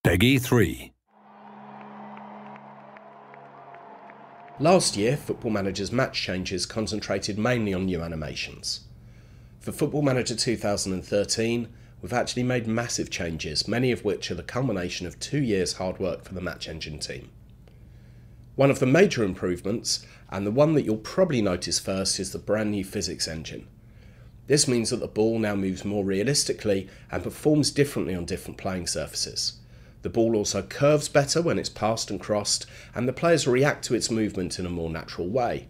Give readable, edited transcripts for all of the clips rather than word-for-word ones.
Peggy 3. Last year, Football Manager's match changes concentrated mainly on new animations. For Football Manager 2013, we've actually made massive changes, many of which are the culmination of 2 years' hard work for the Match Engine team. One of the major improvements, and the one that you'll probably notice first, is the brand new physics engine. This means that the ball now moves more realistically and performs differently on different playing surfaces. The ball also curves better when it's passed and crossed, and the players react to its movement in a more natural way.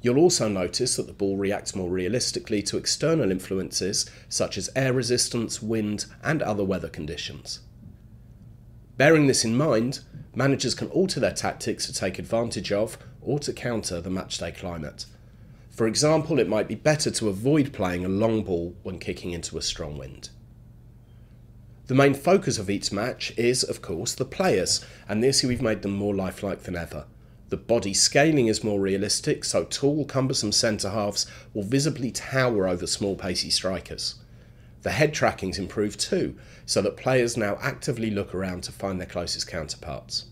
You'll also notice that the ball reacts more realistically to external influences such as air resistance, wind, and other weather conditions. Bearing this in mind, managers can alter their tactics to take advantage of or to counter the matchday climate. For example, it might be better to avoid playing a long ball when kicking into a strong wind. The main focus of each match is, of course, the players, and this year we've made them more lifelike than ever. The body scaling is more realistic, so tall, cumbersome centre-halves will visibly tower over small, pacey strikers. The head tracking's improved too, so that players now actively look around to find their closest counterparts.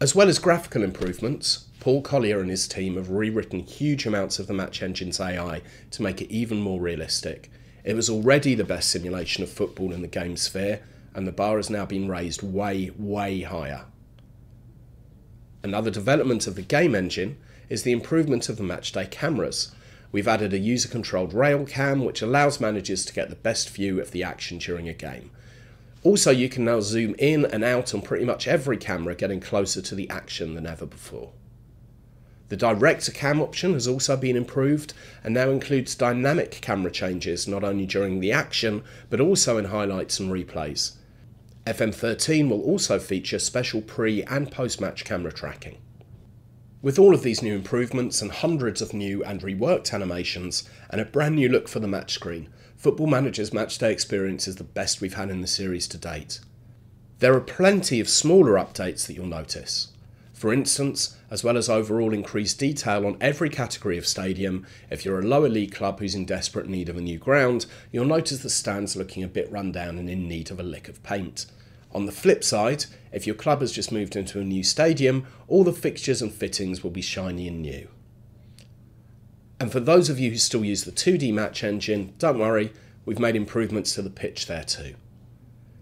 As well as graphical improvements, Paul Collier and his team have rewritten huge amounts of the Match Engine's AI to make it even more realistic. It was already the best simulation of football in the game sphere, and the bar has now been raised way, way higher. Another development of the game engine is the improvement of the matchday cameras. We've added a user-controlled rail cam which allows managers to get the best view of the action during a game. Also, you can now zoom in and out on pretty much every camera, getting closer to the action than ever before. The direct-to-cam option has also been improved and now includes dynamic camera changes not only during the action but also in highlights and replays. FM13 will also feature special pre- and post-match camera tracking. With all of these new improvements and hundreds of new and reworked animations and a brand new look for the match screen, Football Manager's matchday experience is the best we've had in the series to date. There are plenty of smaller updates that you'll notice. For instance, as well as overall increased detail on every category of stadium, if you're a lower league club who's in desperate need of a new ground, you'll notice the stands looking a bit run down and in need of a lick of paint. On the flip side, if your club has just moved into a new stadium, all the fixtures and fittings will be shiny and new. And for those of you who still use the 2D Match Engine, don't worry, we've made improvements to the pitch there too.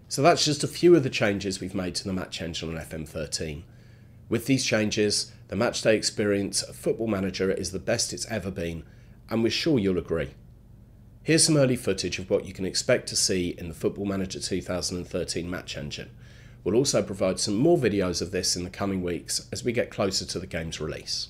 So that's just a few of the changes we've made to the Match Engine on FM13. With these changes, the matchday experience of Football Manager is the best it's ever been, and we're sure you'll agree. Here's some early footage of what you can expect to see in the Football Manager 2013 Match Engine. We'll also provide some more videos of this in the coming weeks as we get closer to the game's release.